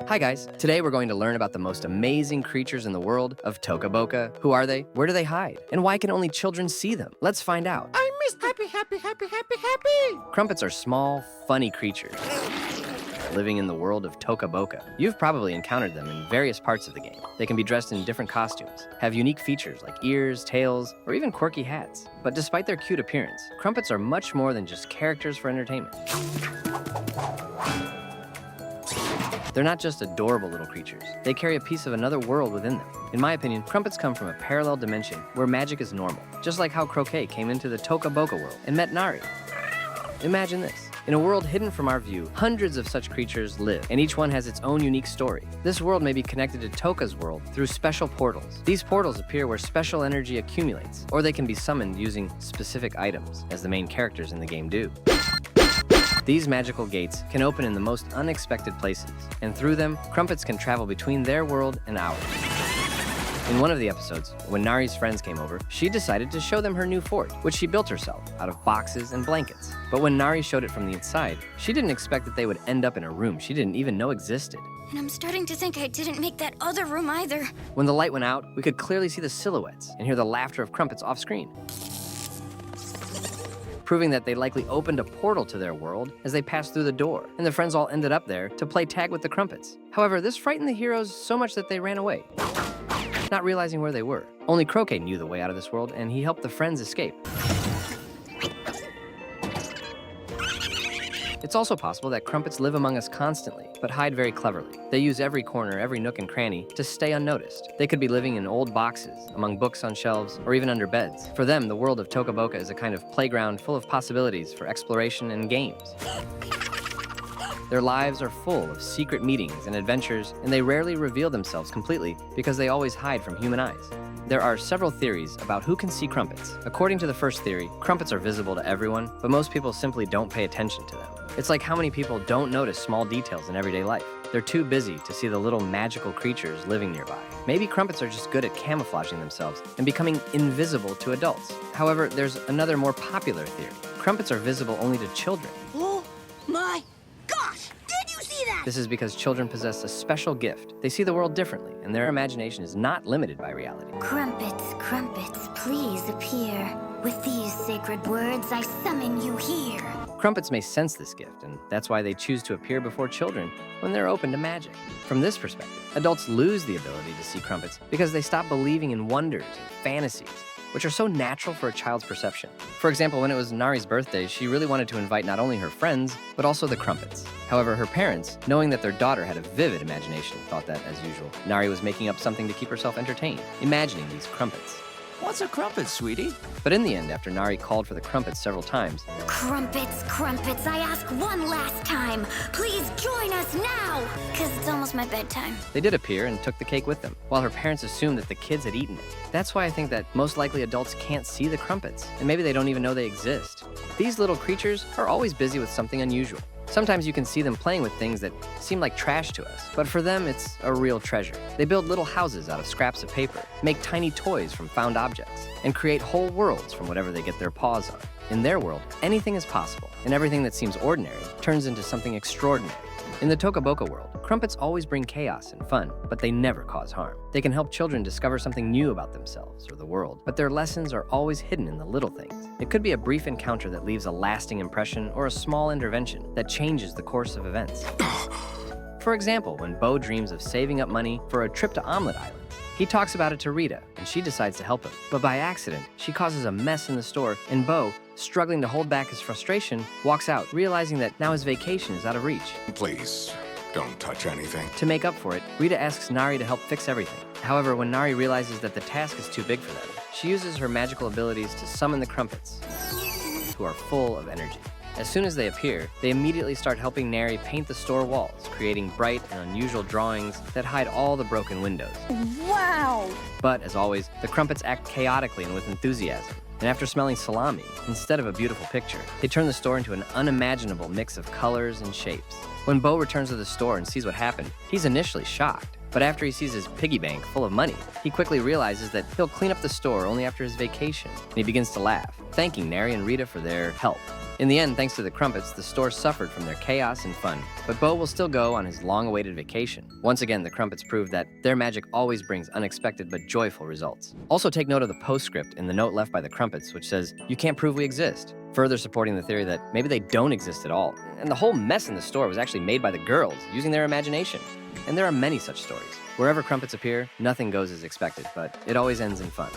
Hi guys, today we're going to learn about the most amazing creatures in the world of Toca Boca. Who are they? Where do they hide? And why can only children see them? Let's find out. I missed happy. Crumpets are small, funny creatures living in the world of Toca Boca. You've probably encountered them in various parts of the game. They can be dressed in different costumes, have unique features like ears, tails, or even quirky hats. But despite their cute appearance, Crumpets are much more than just characters for entertainment. They're not just adorable little creatures. They carry a piece of another world within them. In my opinion, Crumpets come from a parallel dimension where magic is normal, just like how Croquet came into the Toca Boca world and met Nari. Imagine this. In a world hidden from our view, hundreds of such creatures live, and each one has its own unique story. This world may be connected to Toca's world through special portals. These portals appear where special energy accumulates, or they can be summoned using specific items, as the main characters in the game do. These magical gates can open in the most unexpected places, and through them, Crumpets can travel between their world and ours. In one of the episodes, when Nari's friends came over, she decided to show them her new fort, which she built herself out of boxes and blankets. But when Nari showed it from the inside, she didn't expect that they would end up in a room she didn't even know existed. And I'm starting to think I didn't make that other room either. When the light went out, we could clearly see the silhouettes and hear the laughter of Crumpets off screen, proving that they likely opened a portal to their world as they passed through the door, and the friends all ended up there to play tag with the Crumpets. However, this frightened the heroes so much that they ran away, not realizing where they were. Only Croquet knew the way out of this world, and he helped the friends escape. It's also possible that Crumpets live among us constantly, but hide very cleverly. They use every corner, every nook and cranny to stay unnoticed. They could be living in old boxes, among books on shelves, or even under beds. For them, the world of Toca Boca is a kind of playground full of possibilities for exploration and games. Their lives are full of secret meetings and adventures, and they rarely reveal themselves completely because they always hide from human eyes. There are several theories about who can see Crumpets. According to the first theory, Crumpets are visible to everyone, but most people simply don't pay attention to them. It's like how many people don't notice small details in everyday life. They're too busy to see the little magical creatures living nearby. Maybe Crumpets are just good at camouflaging themselves and becoming invisible to adults. However, there's another more popular theory. Crumpets are visible only to children. Oh my gosh! Did you see that? This is because children possess a special gift. They see the world differently, and their imagination is not limited by reality. Crumpets, please appear. With these sacred words, I summon you here. Crumpets may sense this gift, and that's why they choose to appear before children when they're open to magic. From this perspective, adults lose the ability to see Crumpets because they stop believing in wonders and fantasies, which are so natural for a child's perception. For example, when it was Nari's birthday, she really wanted to invite not only her friends, but also the Crumpets. However, her parents, knowing that their daughter had a vivid imagination, thought that, as usual, Nari was making up something to keep herself entertained, imagining these Crumpets. What's a crumpet, sweetie? But in the end, after Nari called for the Crumpets several times, Crumpets, I ask one last time. Please join us now, because it's almost my bedtime. they did appear and took the cake with them, while her parents assumed that the kids had eaten it. That's why I think that most likely adults can't see the Crumpets, and maybe they don't even know they exist. These little creatures are always busy with something unusual. Sometimes you can see them playing with things that seem like trash to us, but for them, it's a real treasure. They build little houses out of scraps of paper, make tiny toys from found objects, and create whole worlds from whatever they get their paws on. In their world, anything is possible, and everything that seems ordinary turns into something extraordinary. In the Toca Boca world, Crumpets always bring chaos and fun, but they never cause harm. They can help children discover something new about themselves or the world, but their lessons are always hidden in the little things. It could be a brief encounter that leaves a lasting impression or a small intervention that changes the course of events. For example, when Bo dreams of saving up money for a trip to Omelet Island, he talks about it to Rita, and she decides to help him. But by accident, she causes a mess in the store, and Bo, struggling to hold back his frustration, walks out, realizing that now his vacation is out of reach. Please, don't touch anything. To make up for it, Rita asks Nari to help fix everything. However, when Nari realizes that the task is too big for them, she uses her magical abilities to summon the Crumpets, who are full of energy. As soon as they appear, they immediately start helping Nari paint the store walls, creating bright and unusual drawings that hide all the broken windows. Wow! But, as always, the Crumpets act chaotically and with enthusiasm. And after smelling salami, instead of a beautiful picture, they turn the store into an unimaginable mix of colors and shapes. When Bo returns to the store and sees what happened, he's initially shocked. But after he sees his piggy bank full of money, he quickly realizes that he'll clean up the store only after his vacation, and he begins to laugh, thanking Nari and Rita for their help. In the end, thanks to the Crumpets, the store suffered from their chaos and fun. But Bo will still go on his long-awaited vacation. Once again, the Crumpets prove that their magic always brings unexpected but joyful results. Also take note of the postscript in the note left by the Crumpets, which says, "You can't prove we exist," further supporting the theory that maybe they don't exist at all. And the whole mess in the store was actually made by the girls, using their imagination. And there are many such stories. Wherever Crumpets appear, nothing goes as expected, but it always ends in fun.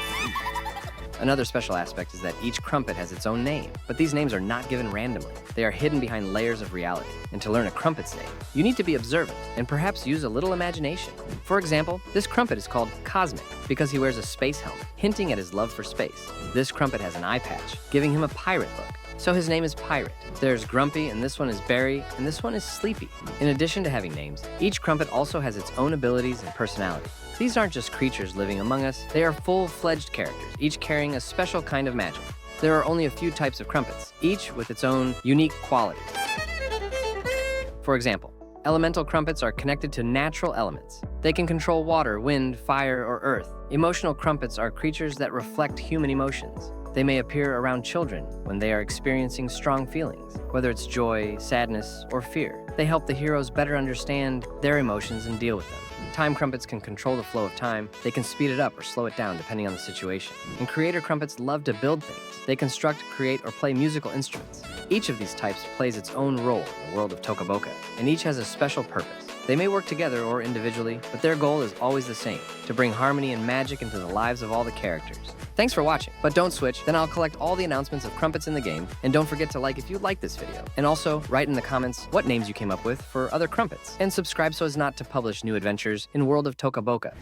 Another special aspect is that each Crumpet has its own name, but these names are not given randomly. They are hidden behind layers of reality. And to learn a Crumpet's name, you need to be observant and perhaps use a little imagination. For example, this Crumpet is called Cosmic because he wears a space helmet, hinting at his love for space. This Crumpet has an eye patch, giving him a pirate look, so his name is Pirate. There's Grumpy, and this one is Berry, and this one is Sleepy. In addition to having names, each Crumpet also has its own abilities and personality. These aren't just creatures living among us, they are full-fledged characters, each carrying a special kind of magic. There are only a few types of Crumpets, each with its own unique qualities. For example, elemental Crumpets are connected to natural elements. They can control water, wind, fire, or earth. Emotional Crumpets are creatures that reflect human emotions. They may appear around children when they are experiencing strong feelings, whether it's joy, sadness, or fear. They help the heroes better understand their emotions and deal with them. Time Crumpets can control the flow of time. They can speed it up or slow it down depending on the situation. And Creator Crumpets love to build things. They construct, create, or play musical instruments. Each of these types plays its own role in the world of Toca Boca, and each has a special purpose. They may work together or individually, but their goal is always the same, to bring harmony and magic into the lives of all the characters. Thanks for watching, but don't switch, then I'll collect all the announcements of Crumpets in the game, and don't forget to like if you like this video. And also, write in the comments what names you came up with for other Crumpets, and subscribe so as not to publish new adventures in World of Toca Boca.